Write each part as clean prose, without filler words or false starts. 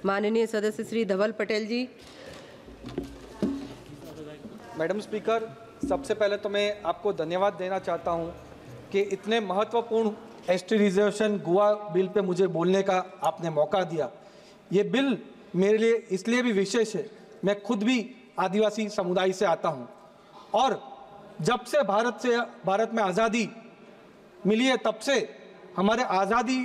माननीय सदस्य श्री धवल पटेल जी। Madam speaker, सबसे पहले तो मैं आपको धन्यवाद देना चाहता हूं कि इतने महत्वपूर्ण ST reservation Goa bill pay मुझे बोलने का आपने मौका दिया। ये बिल मेरे लिए इसलिए भी विशेष है, मैं खुद भी आदिवासी समुदाय से आता हूं और जब से भारत में आज़ादी मिली है तब से हमारे आज़ादी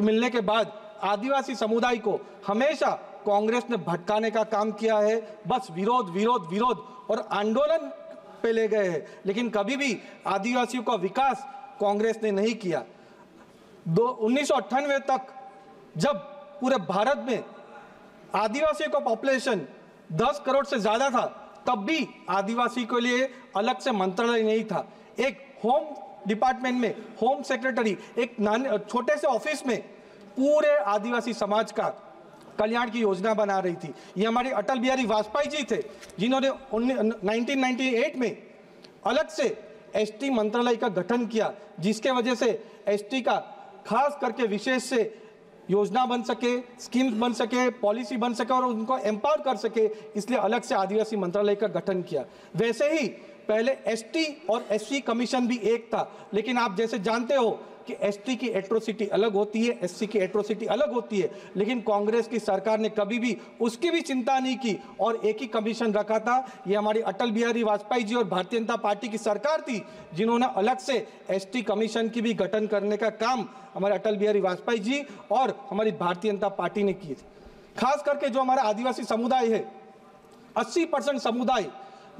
मिलने के बाद आदिवासी समुदाय को हमेशा कांग्रेस ने भटकाने का काम किया है। बस विरोध विरोध विरोध और आंदोलन पे ले गए हैं, लेकिन कभी भी आदिवासियों का विकास कांग्रेस ने नहीं किया। 1998 तक जब पूरे भारत में आदिवासियों का पॉपुलेशन 10 करोड़ से ज़्यादा था, तब भी आदिवासी के लिए अलग से मंत्रालय नहीं था। एक होम डिपार्टमेंट में होम सेक्रेटरी एक छोटे से ऑफिस में पूरे आदिवासी समाज का कल्याण की योजना बना रही थी। ये हमारे अटल बिहारी वाजपेयी जी थे, जिन्होंने 1998 में अलग से एसटी मंत्रालय का गठन किया, जिसके वजह से एसटी का खास करके विशेष से योजना बन सके, स्कीम्स बन सके, पॉलिसी बन सके और उनको एम्पावर कर सके, इसलिए अलग से आदिवासी मंत्रालय का गठन किया। वैसे ही पहले एसटी और एससी कमीशन भी एक था, लेकिन आप जैसे जानते हो कि एसटी की एट्रोसिटी अलग होती है, एससी की एट्रोसिटी अलग होती है, लेकिन कांग्रेस की सरकार ने कभी भी उसकी भी चिंता नहीं की और एक ही कमीशन रखा था। ये हमारी अटल बिहारी वाजपेयी जी और भारतीय जनता पार्टी की सरकार थी, जिन्होंने अलग से एसटी कमीशन की भी गठन करने का काम हमारे अटल बिहारी वाजपेयी जी और हमारी भारतीय जनता पार्टी ने किए थे। खास करके जो हमारा आदिवासी समुदाय है, 80% समुदाय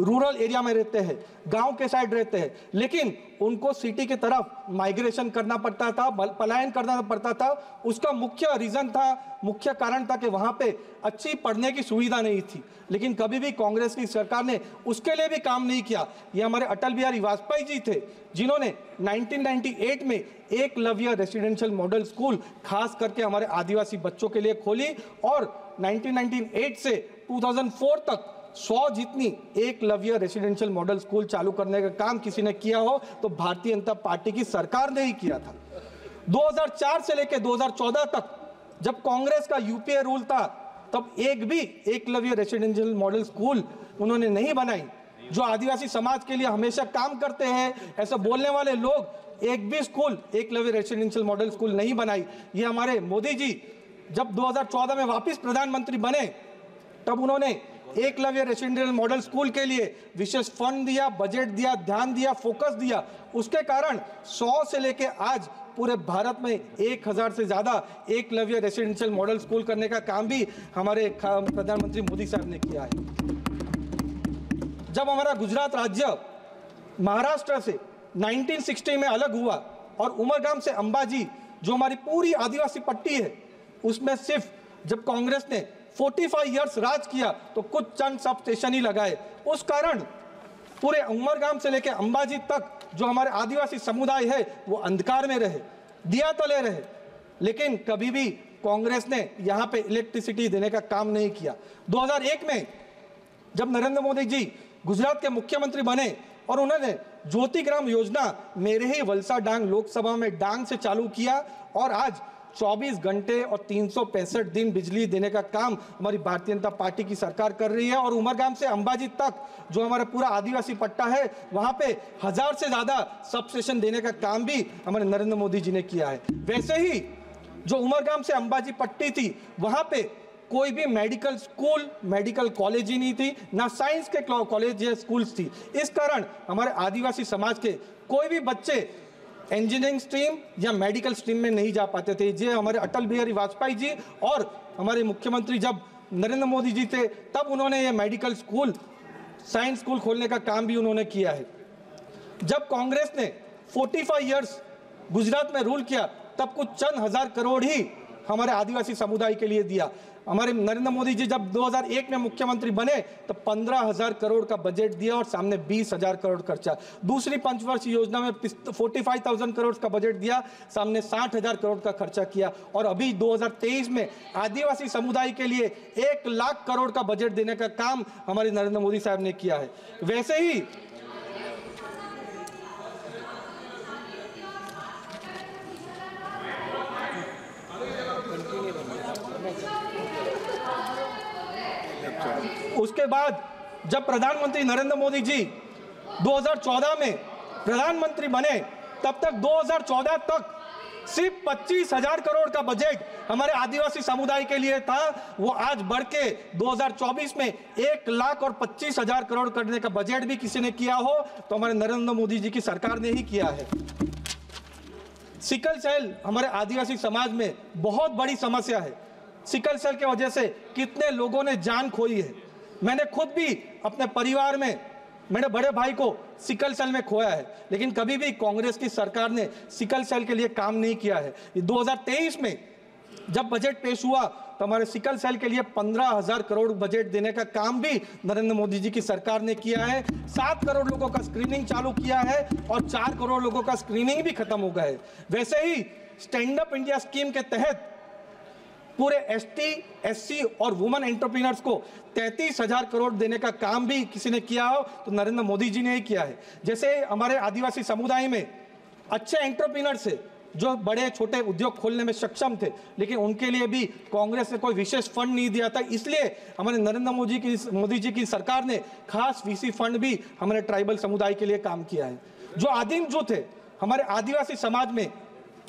रूरल एरिया में रहते हैं, गांव के साइड रहते हैं, लेकिन उनको सिटी की तरफ माइग्रेशन करना पड़ता था, पलायन करना पड़ता था। उसका मुख्य रीजन था, मुख्य कारण था कि वहां पे अच्छी पढ़ने की सुविधा नहीं थी, लेकिन कभी भी कांग्रेस की सरकार ने उसके लिए भी काम नहीं किया। ये हमारे अटल बिहारी वाजपेयी जी थे, जिन्होंने 1998 में एकलव्य रेसिडेंशियल मॉडल स्कूल खास करके हमारे आदिवासी बच्चों के लिए खोली और 1998 से 2004 तक 100 जितनी एकलव्य रेसिडेंशियल मॉडल स्कूल चालू करने का काम किसी ने किया हो तो भारतीय जनता पार्टी की सरकार ने ही किया था। 2004 से लेकर 2014 तक जब कांग्रेस का यूपीए रूल था, तब एक भी एकलव्य रेसिडेंशियल मॉडल स्कूल उन्होंने नहीं बनाई। जो आदिवासी समाज के लिए हमेशा काम करते हैं, ऐसा बोलने वाले लोग एक भी school Eklavya residential model school नहीं बनाई। ये हमारे मोदी जी जब 2014 में वापस प्रधानमंत्री बने, तब उन्होंने एकलव्य रेसिडेंशियल मॉडल स्कूल के लिए विशेष फंड दिया, बजट दिया, ध्यान दिया, फोकस दिया। उसके कारण 100 से लेके आज पूरे भारत में 1000 से ज़्यादा एकलव्य रेसिडेंशियल मॉडल स्कूल करने का काम भी हमारे प्रधानमंत्री मोदी साहब ने किया है। जब हमारा गुजरात राज्य महाराष्ट्र से 1960 में अलग हुआ और उमरगाम से अंबाजी जो हमारी पूरी आदिवासी पट्टी है, उसमें सिर्फ जब कांग्रेस ने 45 इयर्स राज किया तो कुछ चंद सब स्टेशन ही लगाए। उस कारण पूरे उमरगाम से लेकर अंबाजी तक जो हमारे आदिवासी समुदाय है वो अंधकार में रहे, दिया तले रहे, लेकिन कभी भी कांग्रेस ने यहाँ पे इलेक्ट्रिसिटी देने का काम नहीं किया। 2001 में जब नरेंद्र मोदी जी गुजरात के मुख्यमंत्री बने और उन्होंने ज्योतिग्राम योजना मेरे ही वलसा डांग लोकसभा में डांग से चालू किया और आज 24 घंटे और 365 दिन बिजली देने का काम हमारी भारतीय जनता पार्टी की सरकार कर रही है। और उमरगाम से अंबाजी तक जो हमारा पूरा आदिवासी पट्टा है, वहां पे 1000 से ज्यादा सब स्टेशन देने का काम भी हमारे नरेंद्र मोदी जी ने किया है। वैसे ही जो उमरगाम से अंबाजी पट्टी थी, वहां पे कोई भी मेडिकल स्कूल, मेडिकल कॉलेज ही नहीं थी, ना साइंस के कॉलेज या स्कूल्स थी। इस कारण हमारे आदिवासी समाज के कोई भी बच्चे इंजीनियरिंग स्ट्रीम या मेडिकल स्ट्रीम में नहीं जा पाते थे। ये हमारे अटल बिहारी वाजपेयी जी और हमारे मुख्यमंत्री जब नरेंद्र मोदी जी थे, तब उन्होंने ये मेडिकल स्कूल, साइंस स्कूल खोलने का काम भी उन्होंने किया है। जब कांग्रेस ने 45 इयर्स गुजरात में रूल किया, तब कुछ चंद हजार करोड़ ही हमारे आदिवासी समुदाय के लिए दिया। हमारे नरेंद्र मोदी जी जब 2001 में मुख्यमंत्री बने तब 15,000 करोड़ का बजट दिया और सामने 20,000 करोड़ खर्चा। दूसरी पंचवर्षीय योजना में 45,000 करोड़ का बजट दिया, सामने 60,000 करोड़ का खर्चा किया। और अभी 2023 में आदिवासी समुदाय के लिए 1 लाख करोड़ का बजट देने का काम हमारे नरेंद्र मोदी साहब ने किया है। वैसे ही उसके बाद जब प्रधानमंत्री नरेंद्र मोदी जी 2014 में प्रधानमंत्री बने, तब तक 2014 तक सिर्फ 25,000 करोड़ का बजट हमारे आदिवासी समुदाय के लिए था। वो आज बढ़ के 2024 में 1,25,000 करोड़ करने का बजट भी किसी ने किया हो तो हमारे नरेंद्र मोदी जी की सरकार ने ही किया है। सिकल सेल हमारे आदिवासी समाज में बहुत बड़ी समस्या है। सिकल सेल की वजह से कितने लोगों ने जान खोई है। मैंने खुद भी अपने परिवार में मेरे बड़े भाई को सिकल सेल में खोया है, लेकिन कभी भी कांग्रेस की सरकार ने सिकल सेल के लिए काम नहीं किया है। 2023 में जब बजट पेश हुआ तो हमारे सिकल सेल के लिए 15,000 करोड़ बजट देने का काम भी नरेंद्र मोदी जी की सरकार ने किया है। 7 करोड़ लोगों का स्क्रीनिंग चालू किया है और 4 करोड़ लोगों का स्क्रीनिंग भी खत्म हो गया है। वैसे ही स्टैंड अप इंडिया स्कीम के तहत पूरे एसटी, एससी और वुमेन एंटरप्रेन्योर्स को 33,000 करोड़ देने का काम भी किसी ने किया हो तो नरेंद्र मोदी जी ने ही किया है। जैसे हमारे आदिवासी समुदाय में अच्छे एंटरप्रेन्योर्स है जो बड़े छोटे उद्योग खोलने में सक्षम थे, लेकिन उनके लिए भी कांग्रेस ने कोई विशेष फंड नहीं दिया था। इसलिए हमारे नरेंद्र मोदी जी की सरकार ने खास वीसी फंड भी हमारे ट्राइबल समुदाय के लिए काम किया है। जो आदिम जुट है हमारे आदिवासी समाज में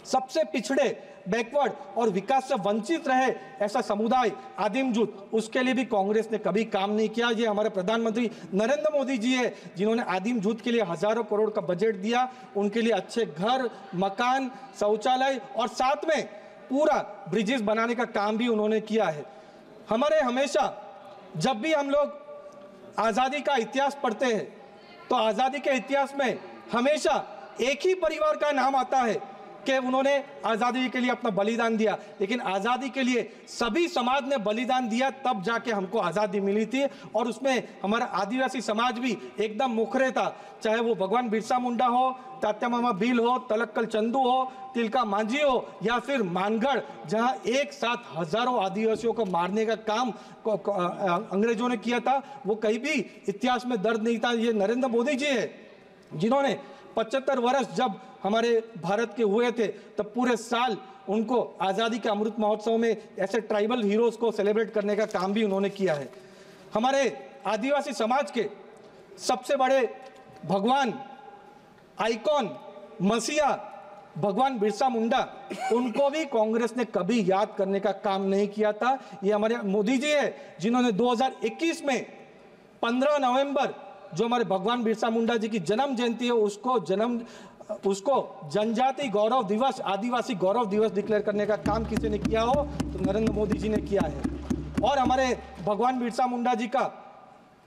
सबसे पिछड़े, बैकवर्ड और विकास से वंचित रहे ऐसा समुदाय आदिम जुट, उसके लिए भी कांग्रेस ने कभी काम नहीं किया। ये हमारे प्रधानमंत्री नरेंद्र मोदी जी है जिन्होंने आदिम जुट के लिए हजारों करोड़ का बजट दिया। उनके लिए अच्छे घर, मकान, शौचालय और साथ में पूरा ब्रिजेस बनाने का काम भी उन्होंने किया है। हमारे हमेशा जब भी हम लोग आज़ादी का इतिहास पढ़ते हैं तो आज़ादी के इतिहास में हमेशा एक ही परिवार का नाम आता है कि उन्होंने आज़ादी के लिए अपना बलिदान दिया, लेकिन आज़ादी के लिए सभी समाज ने बलिदान दिया तब जाके हमको आज़ादी मिली थी। और उसमें हमारा आदिवासी समाज भी एकदम मुखरे था, चाहे वो भगवान बिरसा मुंडा हो, तात्या मामा भील हो, तलक्कल चंदू हो, तिलका मांझी हो या फिर मानगढ़, जहां एक साथ हजारों आदिवासियों को मारने का काम अंग्रेजों ने किया था, वो कहीं भी इतिहास में दर्ज नहीं था। ये नरेंद्र मोदी जी है जिन्होंने 75 वर्ष जब हमारे भारत के हुए थे तब पूरे साल उनको आज़ादी के अमृत महोत्सव में ऐसे ट्राइबल हीरोज को सेलिब्रेट करने का काम भी उन्होंने किया है। हमारे आदिवासी समाज के सबसे बड़े भगवान, आइकॉन, मसीहा भगवान बिरसा मुंडा, उनको भी कांग्रेस ने कभी याद करने का काम नहीं किया था। ये हमारे मोदी जी है जिन्होंने 2021 में 15 नवंबर जो हमारे भगवान बिरसा मुंडा जी की जन्म जयंती है उसको जनजाति गौरव दिवस, आदिवासी गौरव दिवस डिक्लेयर करने का काम किसी ने किया हो तो नरेंद्र मोदी जी ने किया है। और हमारे भगवान बिरसा मुंडा जी का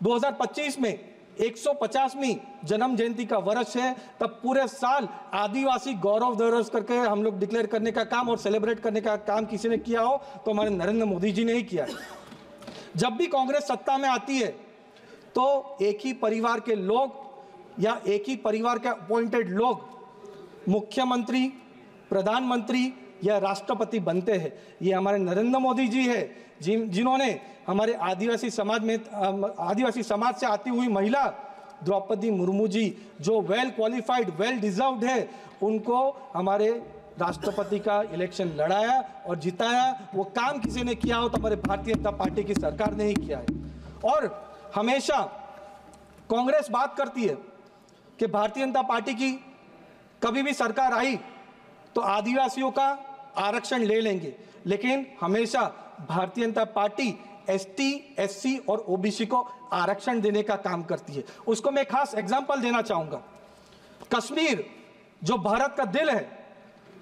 2025 में 150वीं जन्म जयंती का वर्ष है, तब पूरे साल आदिवासी गौरव दिवस करके हम लोग डिक्लेयर करने का काम और सेलिब्रेट करने का काम किसी ने किया हो तो हमारे नरेंद्र मोदी जी ने ही किया है। जब भी कांग्रेस सत्ता में आती है तो एक ही परिवार के लोग या एक ही परिवार के अपॉइंटेड लोग मुख्यमंत्री, प्रधानमंत्री या राष्ट्रपति बनते हैं। ये हमारे नरेंद्र मोदी जी है जिन्होंने हमारे आदिवासी समाज से आती हुई महिला द्रौपदी मुर्मू जी, जो वेल क्वालिफाइड, वेल डिजर्व्ड है, उनको हमारे राष्ट्रपति का इलेक्शन लड़ाया और जिताया। वो काम किसी ने किया हो तो हमारे भारतीय जनता पार्टी की सरकार ने ही किया है। और हमेशा कांग्रेस बात करती है कि भारतीय जनता पार्टी की कभी भी सरकार आई तो आदिवासियों का आरक्षण ले लेंगे, लेकिन हमेशा Bharatiya Janata party ST, SC और ओबीसी को आरक्षण देने का काम करती है। उसको मैं खास एग्जांपल देना चाहूंगा। कश्मीर जो भारत का दिल है,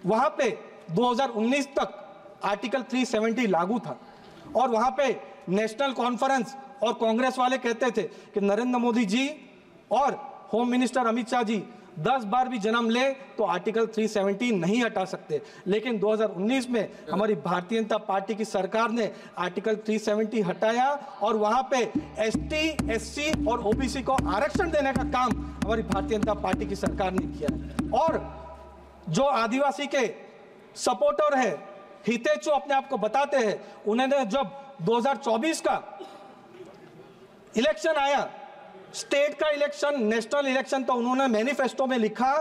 वहां पे 2019 तक आर्टिकल 370 लागू था और वहां पे नेशनल कॉन्फ्रेंस और कांग्रेस वाले कहते थे कि नरेंद्र मोदी जी और होम मिनिस्टर अमित शाह जी 10 बार भी जन्म ले तो आर्टिकल 370 नहीं हटा सकते। लेकिन 2019 में हमारी भारतीय जनता पार्टी की सरकार ने आर्टिकल 370 हटाया और वहां पे एसटी, एससी और ओबीसी को आरक्षण देने का काम हमारी भारतीय जनता पार्टी की सरकार ने किया है। और जो आदिवासी के सपोर्टर है, हितेशु अपने आप को बताते हैं, उन्होंने जब 2024 का इलेक्शन आया, स्टेट का इलेक्शन, नेशनल इलेक्शन, तो उन्होंने मैनिफेस्टो में लिखा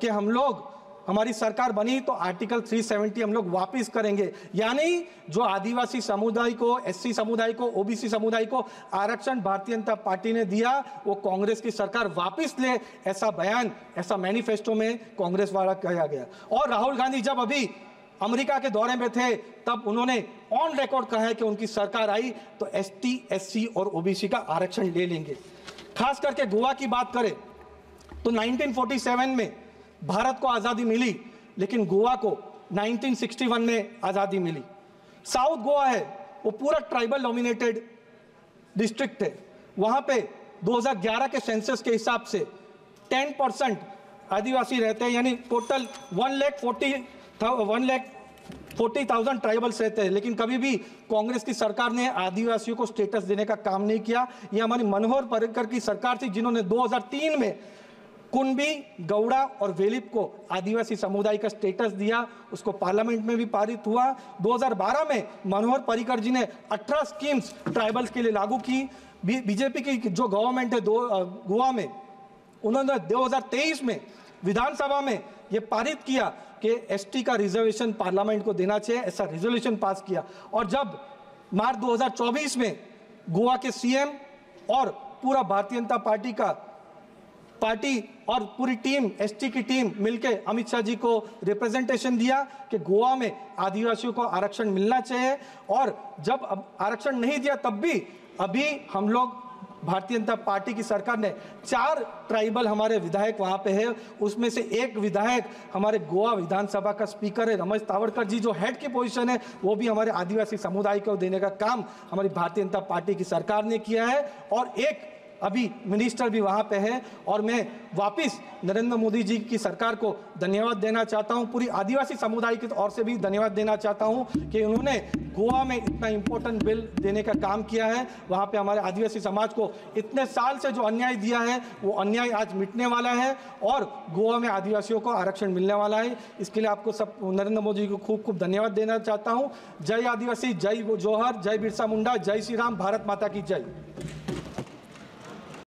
कि हम लोग हमारी सरकार बनी तो आर्टिकल 370 हम लोग वापस करेंगे, यानी जो आदिवासी समुदाय को, एससी समुदाय को, ओबीसी समुदाय को आरक्षण भारतीय जनता पार्टी ने दिया वो कांग्रेस की सरकार वापस ले, ऐसा बयान, ऐसा मैनिफेस्टो में कांग्रेस वाला कहा गया। और राहुल गांधी जब अभी अमेरिका के दौरे में थे तब उन्होंने ऑन रिकॉर्ड कहा है कि उनकी सरकार आई तो एसटी, एससी और ओबीसी का आरक्षण ले लेंगे। खास करके गोवा की बात करें तो 1947 में भारत को आज़ादी मिली, लेकिन गोवा को 1961 में आज़ादी मिली। साउथ गोवा है वो पूरा ट्राइबल डोमिनेटेड डिस्ट्रिक्ट है, वहाँ पे 2011 के सेंसस के हिसाब से 10% आदिवासी रहते हैं, यानी टोटल 1,40,000 ट्राइबल्स रहते हैं, लेकिन कभी भी कांग्रेस की सरकार ने आदिवासियों को स्टेटस देने का काम नहीं किया। ये हमारी मनोहर पर्रिकर की सरकार थी जिन्होंने 2003 में कुणबी, गौड़ा और वेलिप को आदिवासी समुदाय का स्टेटस दिया, उसको पार्लियामेंट में भी पारित हुआ। 2012 में मनोहर पर्रिकर जी ने 18 स्कीम्स ट्राइबल्स के लिए लागू की। बीजेपी की जो गवर्नमेंट है गोवा में, उन्होंने 2023 में विधानसभा में ये पारित किया कि एसटी का रिजर्वेशन पार्लियामेंट को देना चाहिए, ऐसा रेजोल्यूशन पास किया। और जब मार्च 2024 में गोवा के सीएम और पूरा भारतीय जनता पार्टी और पूरी टीम, एसटी की टीम मिलकर अमित शाह जी को रिप्रेजेंटेशन दिया कि गोवा में आदिवासियों को आरक्षण मिलना चाहिए, और जब आरक्षण नहीं दिया तब भी अभी हम लोग भारतीय जनता पार्टी की सरकार ने 4 ट्राइबल हमारे विधायक वहां पे है, उसमें से एक विधायक हमारे गोवा विधानसभा का स्पीकर है रमेश तावड़कर जी, जो हेड की पोजीशन है वो भी हमारे आदिवासी समुदाय को देने का काम हमारी भारतीय जनता पार्टी की सरकार ने किया है। और एक अभी मिनिस्टर भी वहाँ पे है, और मैं वापस नरेंद्र मोदी जी की सरकार को धन्यवाद देना चाहता हूँ, पूरी आदिवासी समुदाय की ओर से भी धन्यवाद देना चाहता हूँ कि उन्होंने गोवा में इतना इम्पोर्टेंट बिल देने का काम किया है। वहाँ पे हमारे आदिवासी समाज को इतने साल से जो अन्याय दिया है वो अन्याय आज मिटने वाला है और गोवा में आदिवासियों को आरक्षण मिलने वाला है। इसके लिए आपको सब नरेंद्र मोदी जी को खूब खूब धन्यवाद देना चाहता हूँ। जय आदिवासी, जय जोहर, जय बिरसा मुंडा, जय श्री राम, भारत माता की जय।